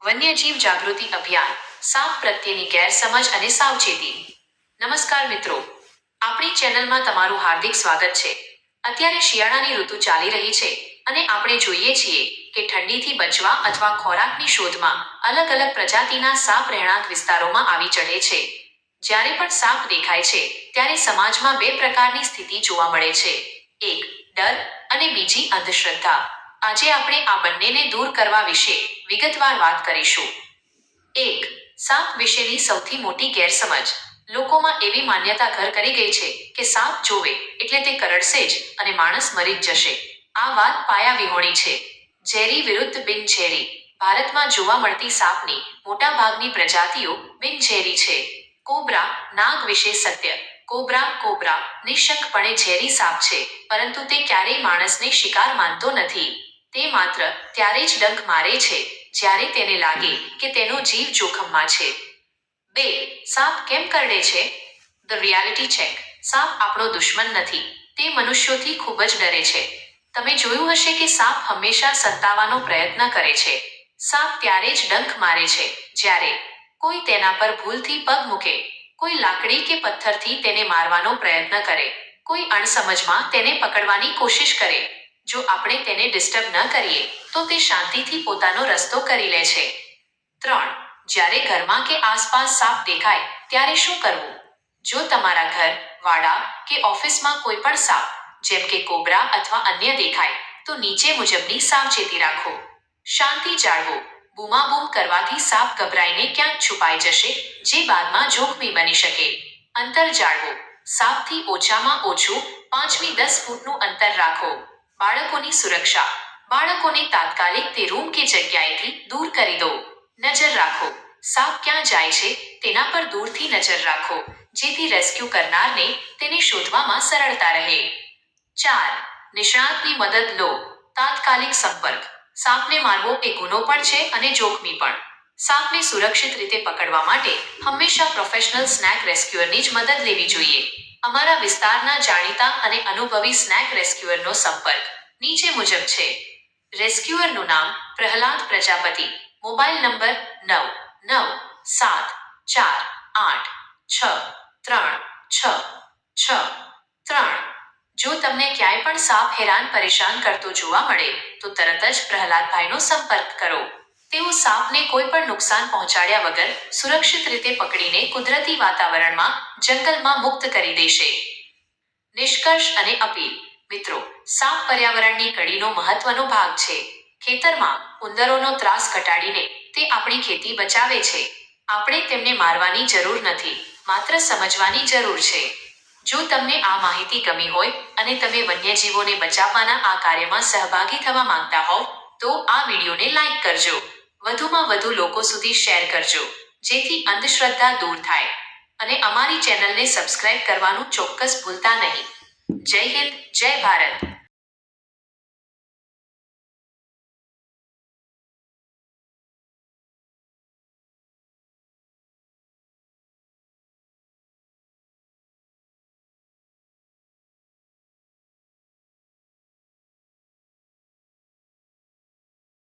વન્યજીવ જાગૃતિ અભિયાન, સાપ પ્રત્યેની ગેરસમજ અને સાવચેતી. નમસ્કાર મિત્રો, આપણી ચેનલમાં તમારું હાર્દિક સ્વાગત છે. અત્યારે શિયાળાની ઋતુ ચાલી રહી છે અને આપણે જોઈએ છીએ કે ઠંડીથી બચવા અથવા ખોરાકની શોધમાં અલગ અલગ પ્રજાતિના સાપ રહેણાંક વિસ્તારોમાં આવી ચઢે છે. જ્યારે પણ સાપ દેખાય છે ત્યારે સમાજમાં બે પ્રકારની સ્થિતિ જોવા મળે છે. એક, ડર અને બીજી અંધશ્રદ્ધા. આજે આપણે આ બંનેને દૂર કરવા વિશે વિગતવાર વાત કરીશું. એક, સાપ વિશેની સૌથી મોટી ગેરસમજ. લોકોમાં એવી માન્યતા ઘર કરી ગઈ છે કે સાપ જોવે એટલે તે કરડશે જ અને માણસ મરી જ જશે. આ વાત પાયા વિહોણી છે. ઝેરી વિરુદ્ધ બિનઝેરી. ભારતમાં જોવા મળતી સાપની મોટા ભાગની પ્રજાતિઓ બિનઝેરી છે. કોબ્રા, નાગ વિશે સત્ય. કોબ્રા નિઃશંકપણે ઝેરી સાપ છે, પરંતુ તે ક્યારેય માણસને શિકાર માનતો નથી. તે માત્ર ત્યારે જ ડંખ મારે છે જ્યારે તેને લાગે કે તેનો જીવ જોખમમાં છે. 2. સાપ કેમ કરડે છે? The reality check. સાપ આપણો દુશ્મન નથી, તે મનુષ્યોથી ખૂબ જ ડરે છે. તમે જોયું હશે કે સાપ હંમેશા સંતાવાનો પ્રયત્ન કરે છે. સાપ ત્યારે જ ડંખ મારે છે જ્યારે કોઈ તેના પર ભૂલથી પગ મૂકે, કોઈ લાકડી કે પથ્થરથી તેને મારવાનો પ્રયત્ન કરે, કોઈ અણસમજમાં તેને પકડવાની કોશિશ કરે. જો આપણે તેને ડિસ્ટર્બ ન કરીએ તો તે શાંતિથી પોતાનો રસ્તો કરી લે છે. 3. જ્યારે ઘરમાં કે આસપાસ સાપ દેખાય ત્યારે શું કરવું? જો તમારા ઘર, વાડા કે ઓફિસમાં કોઈ પણ સાપ જેમ કે કોબ્રા અથવા અન્ય દેખાય તો નીચે મુજબની સાવચેતી રાખો. શાંતિ જાળવો. બૂમાબૂમ કરવાથી સાપ ગભરાઈને ક્યાંક છુપાઈ જશે, જે બાદમાં જોખમી બની શકે. અંતર જાળવો. સાપથી ઓછામાં ઓછું 5 થી 10 ફૂટનું અંતર રાખો. બાળકોની સુરક્ષા. બાળકોને તાત્કાલિક તે રૂમ કે જગ્યાએથી દૂર કરી દો. નજર રાખો. સાપ ક્યાં જાય છે તેના પર દૂરથી નજર રાખો, જેથી રેસ્ક્યુ કરનારને તેને શોધવામાં સરળતા રહે. 4. નિષ્ણાતની મદદ લો. તાત્કાલિક સંપર્ક. સાપને મારવો એ ગુનો પણ છે અને જોખમી પણ. સાપને સુરક્ષિત રીતે પકડવા માટે હંમેશા પ્રોફેશનલ સ્નેક રેસ્ક્યુઅરની જ મદદ લેવી જોઈએ. અમારા વિસ્તારના જાણીતા અને અનુભવી સ્નેક રેસ્ક્યુઅરનો સંપર્ક નીચે મુજબ છે. રેસ્ક્યુઅરનું નામ પ્રહલાદ પ્રજાપતિ. Mobile number 9974863663. જો તમને ક્યાંય પણ સાપ હેરાન પરેશાન કરતો જોવા મળે તો તરત જ પ્રહલાદભાઈનો સંપર્ક કરો. તેઓ સાપને કોઈ પણ નુકસાન પહોંચાડ્યા વગર સુરક્ષિત રીતે પકડીને કુદરતી વાતાવરણમાં જંગલમાં મુક્ત કરી દેશે. નિષ્કર્ષ અને અપીલ. મિત્રો, સાપ પર્યાવરણની કડીનો મહત્વનો ભાગ છે. ખેતરમાં ઉંદરોનો ત્રાસ ઘટાડીને તે આપણી ખેતી બચાવે છે. આપણે તેમને મારવાની જરૂર નથી, માત્ર સમજવાની જરૂર છે. જો તમને આ માહિતી ગમી હોય અને તમે વન્યજીવોને બચાવવાના આ કાર્યમાં સહભાગી થવા માંગતા હોવ તો આ વિડીયોને લાઈક કરજો. વધુમાં વધુ લોકો સુધી શેર કરજો, જેથી અંધશ્રદ્ધા દૂર થાય. અને અમારી ચેનલને સબસ્ક્રાઇબ કરવાનું ચોક્કસ ભૂલતા નહીં. જય હિન્દ, જય ભારત.